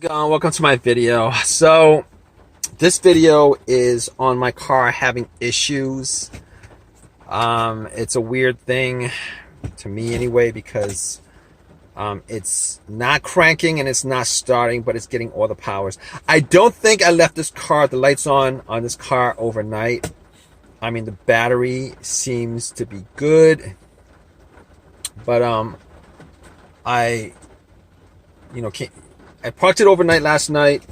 Welcome to my video. So this video is on my car having issues. It's a weird thing to me anyway, because it's not cranking and it's not starting, but it's getting all the powers. I don't think I left the lights on this car overnight. I mean, the battery seems to be good, but I parked it overnight last night.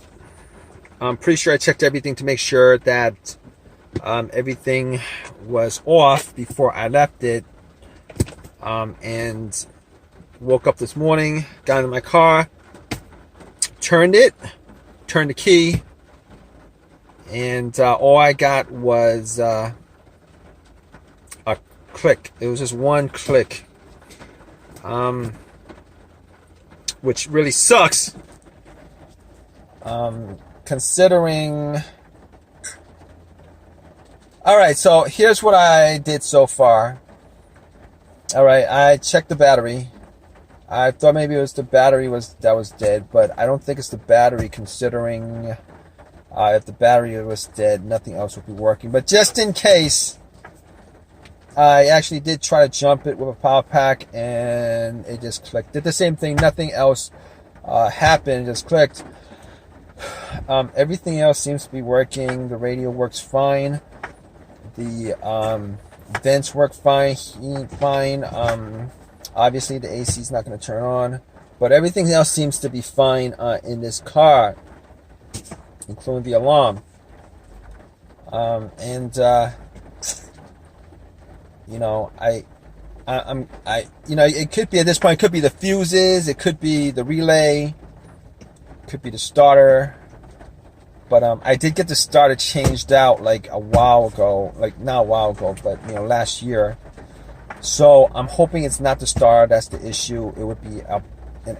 I'm pretty sure I checked everything to make sure that everything was off before I left it. And woke up this morning, got into my car, turned the key, and all I got was a click. It was just one click, which really sucks. Considering... Alright, so here's what I did so far. Alright, I checked the battery. I thought maybe it was the battery that was dead, but I don't think it's the battery, considering if the battery was dead, nothing else would be working. But just in case, I actually did try to jump it with a power pack, and it just clicked. Did the same thing, nothing else happened, it just clicked. Everything else seems to be working. The radio works fine. The vents work fine. Heat fine. Obviously, the AC is not going to turn on, but everything else seems to be fine in this car, including the alarm. It could be, at this point, it could be the fuses, it could be the relay, could be the starter, but I did get the starter changed out like a while ago, like not a while ago, but last year. So I'm hoping it's not the starter that's the issue. It would be an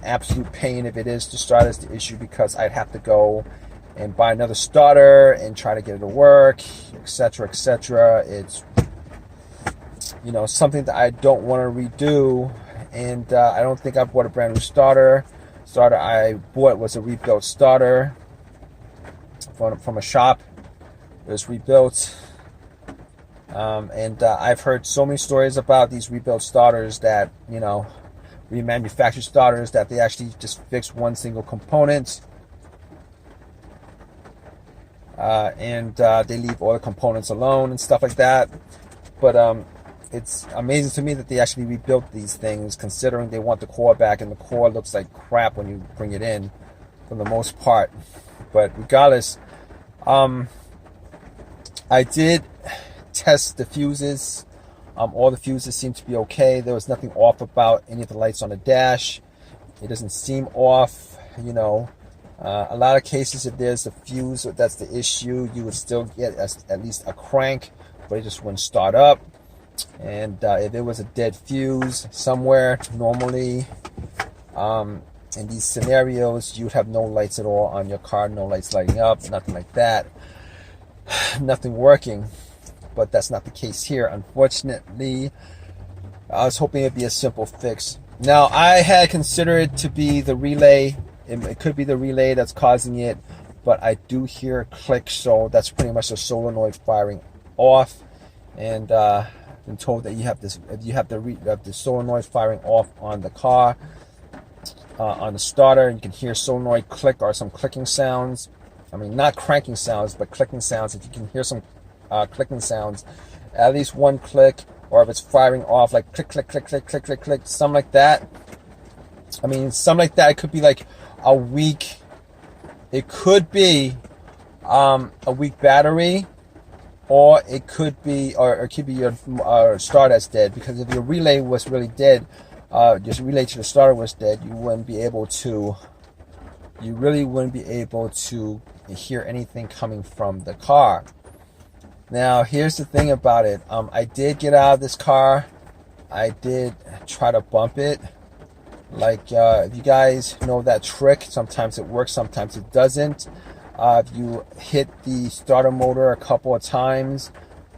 absolute pain if it is the starter that's the issue, because I'd have to go and buy another starter and try to get it to work, etc., etc. It's something that I don't want to redo, and I don't think I bought a brand new starter. Starter I bought was a rebuilt starter from a shop. It was rebuilt, and I've heard so many stories about these rebuilt starters that remanufactured starters, that they actually just fix one single component, and they leave all the components alone and stuff like that. But it's amazing to me that they actually rebuilt these things, considering they want the core back, and the core looks like crap when you bring it in, for the most part. But regardless, I did test the fuses. All the fuses seem to be okay. There was nothing off about any of the lights on the dash. It doesn't seem off. A lot of cases, if there's a fuse that's the issue, you would still get at least a crank, but it just wouldn't start up. And if it was a dead fuse somewhere, normally in these scenarios, you'd have no lights at all on your car, no lights lighting up, nothing like that, nothing working. But that's not the case here, unfortunately. I was hoping it'd be a simple fix. Now, I had considered it to be the relay. It could be the relay that's causing it, but I do hear a click, so that's pretty much the solenoid firing off. And been told that you have this, if you have the solenoid firing off on the car, on the starter, you can hear solenoid click or some clicking sounds. I mean, not cranking sounds, but clicking sounds. If you can hear some clicking sounds, at least one click, or if it's firing off like click, click, click, click, click, click, click, something like that. I mean, something like that. It could be like a weak. It could be a weak battery. Or it could be, your starter that's dead. Because if your relay was really dead, just relay to the starter was dead, you really wouldn't be able to hear anything coming from the car. Now, here's the thing about it. I did get out of this car. I did try to bump it. Like, if you guys know that trick, sometimes it works, sometimes it doesn't. If you hit the starter motor a couple of times,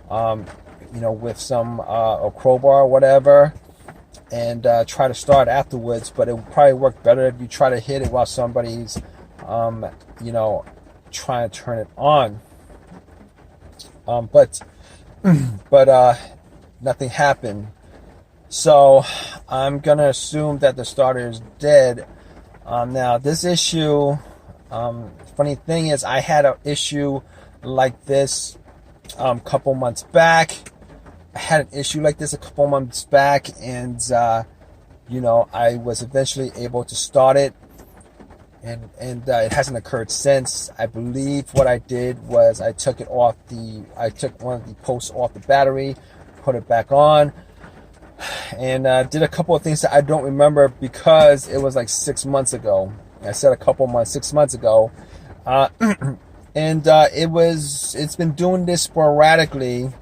with some a crowbar or whatever, and try to start afterwards. But it would probably work better if you try to hit it while somebody's you know, trying to turn it on. But nothing happened. So I'm gonna assume that the starter is dead. Now this issue, funny thing is, I had an issue like this couple months back. I had an issue like this a couple months back, and you know, I was eventually able to start it, and it hasn't occurred since. I believe what I did was I took one of the posts off the battery, put it back on, and did a couple of things that I don't remember because it was like 6 months ago. I said 6 months ago, and it's been doing this sporadically.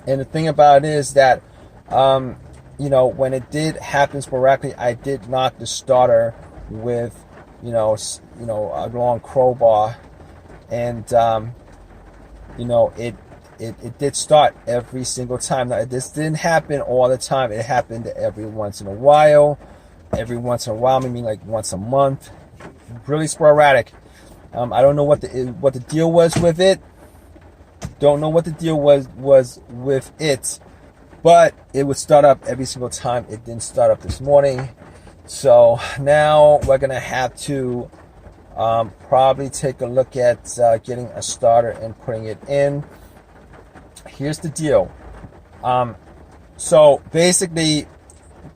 And the thing about it is that, you know, when it did happen sporadically, I did knock the starter with, you know, a long crowbar, and you know, it did start every single time. Now, this didn't happen all the time. It happened every once in a while. Every once in a while, maybe like once a month. Really sporadic. I don't know what the deal was with it. Don't know what the deal was with it, but it would start up every single time. It didn't start up this morning, so now we're gonna have to probably take a look at getting a starter and putting it in. Here's the deal. So basically,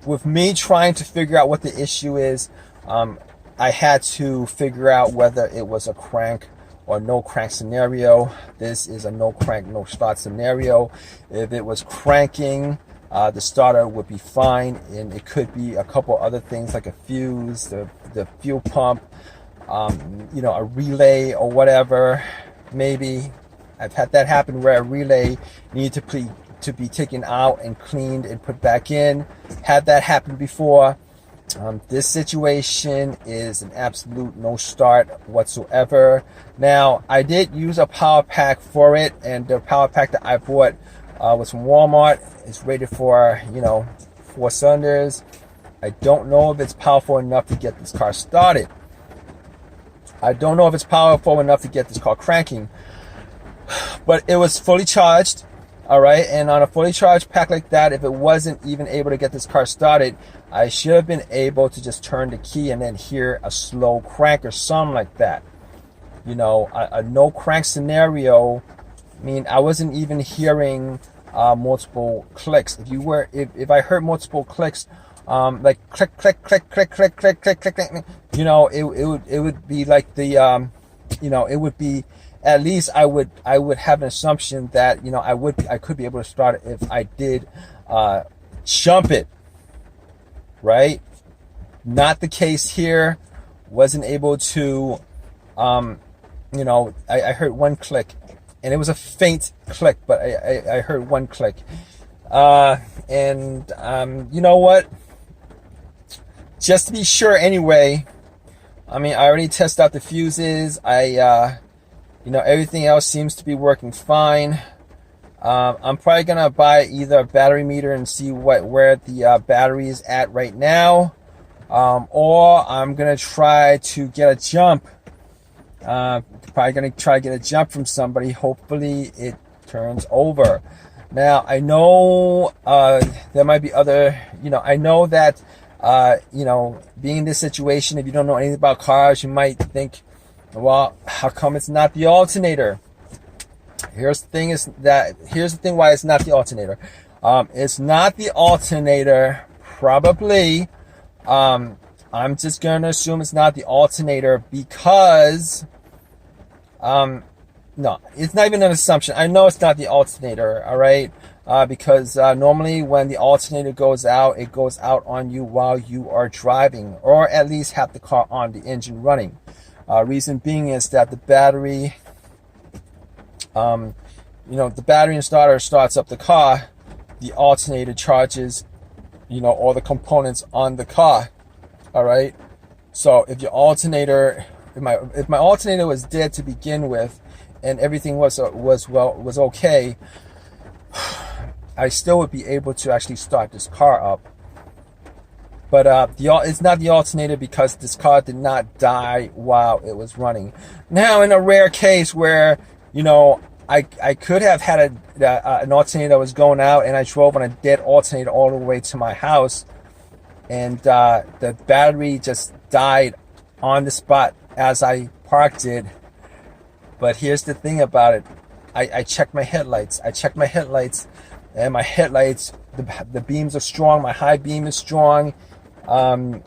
with me trying to figure out what the issue is, I had to figure out whether it was a crank or no crank scenario. This is a no crank, no start scenario. If it was cranking, the starter would be fine, and it could be a couple other things like a fuse, the fuel pump, you know, a relay or whatever. Maybe I've had that happen where a relay needed to be taken out and cleaned and put back in. Had that happen before. This situation is an absolute no start whatsoever. Now, I did use a power pack for it, and the power pack that I bought was from Walmart. It's rated for, you know, 4 cylinders. I don't know if it's powerful enough to get this car started. I don't know if it's powerful enough to get this car cranking, but it was fully charged. All right, and on a fully charged pack like that, if it wasn't even able to get this car started, I should have been able to just turn the key and then hear a slow crank or something like that. You know, a no crank scenario. I mean, I wasn't even hearing multiple clicks. If I heard multiple clicks, like click, click, click, click, click, click, click, click, click, you know, it would be like the, you know, it would be. At least I would have an assumption that, you know, I could be able to start it if I did jump it, right? Not the case here. Wasn't able to, you know, I heard one click, and it was a faint click, but I heard one click, and you know what? Just to be sure, anyway. I mean, I already tested out the fuses. You know, everything else seems to be working fine. I'm probably gonna buy either a battery meter and see where the battery is at right now, or I'm gonna try to get a jump. Probably gonna try to get a jump from somebody. Hopefully, it turns over. Now, I know there might be other. You know, I know that you know, being in this situation, if you don't know anything about cars, you might think, well, how come it's not the alternator? Here's the thing why it's not the alternator. It's not the alternator, probably. I'm just going to assume it's not the alternator because, no, it's not even an assumption. I know it's not the alternator, all right? Because normally when the alternator goes out, it goes out on you while you are driving, or at least have the car on, the engine running. Reason being is that the battery, you know, the battery and starter starts up the car. The alternator charges, you know, all the components on the car. All right. So if your alternator, if my alternator was dead to begin with, and everything was okay, I still would be able to actually start this car up. But it's not the alternator because this car did not die while it was running. Now, in a rare case where, you know, I could have had an alternator that was going out, and I drove on a dead alternator all the way to my house, and the battery just died on the spot as I parked it. But here's the thing about it. I checked my headlights. And my headlights, the beams are strong. My high beam is strong. I'm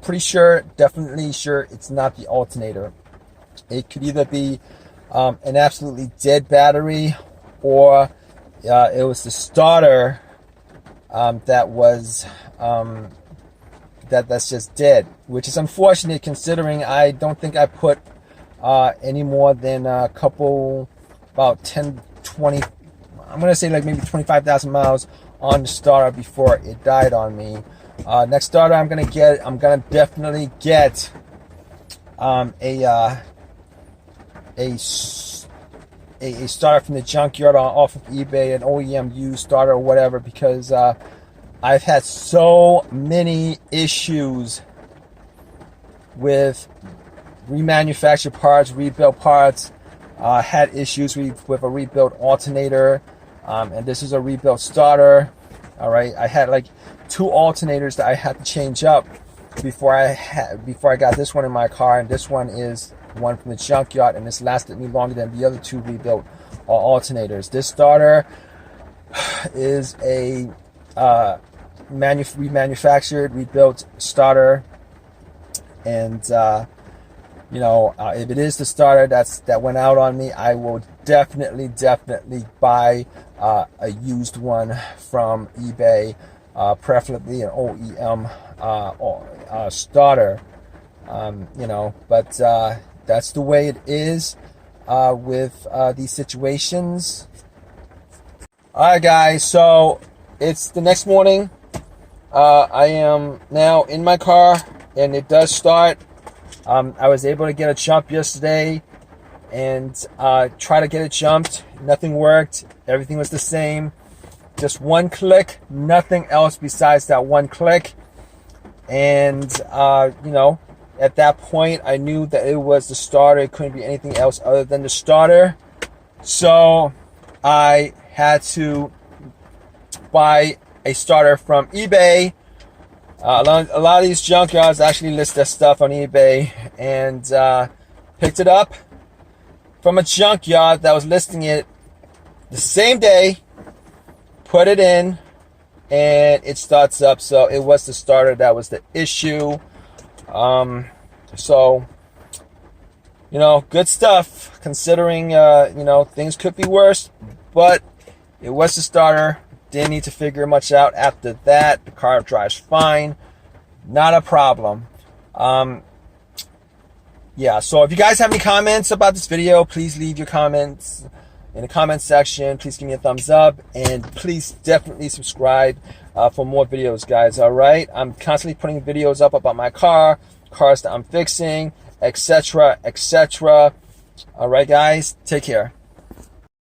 pretty sure, definitely sure it's not the alternator. It could either be an absolutely dead battery, or it was the starter that was that's just dead, which is unfortunate considering I don't think I put any more than a couple, about 10, 20, I'm going to say like maybe 25,000 miles on the starter before it died on me. Next starter I'm going to definitely get a starter from the junkyard off of eBay, an OEM used starter or whatever, because I've had so many issues with remanufactured parts, rebuilt parts. Had issues with a rebuilt alternator, and this is a rebuilt starter. All right, I had like 2 alternators that I had to change up before I got this one in my car, and this one is one from the junkyard, and this lasted me longer than the other 2 rebuilt alternators. This starter is a remanufactured, rebuilt starter, and if it is the starter that went out on me, I will definitely buy a used one from eBay, preferably an OEM starter. But that's the way it is with these situations. All right, guys. So it's the next morning. I am now in my car, and it does start. I was able to get a jump yesterday and try to get it jumped. Nothing worked. Everything was the same. Just one click. Nothing else besides that one click. And, at that point, I knew that it was the starter. It couldn't be anything else other than the starter. So I had to buy a starter from eBay. A lot of these junkyards actually list their stuff on eBay, and picked it up from a junkyard that was listing it the same day, put it in, and it starts up. So it was the starter that was the issue. So, good stuff considering, things could be worse, but it was the starter. Didn't need to figure much out after that. The car drives fine. Not a problem. So if you guys have any comments about this video, please leave your comments in the comment section. Please give me a thumbs up, and please definitely subscribe for more videos, guys. All right, I'm constantly putting videos up about my cars that I'm fixing, etc. All right, guys, take care.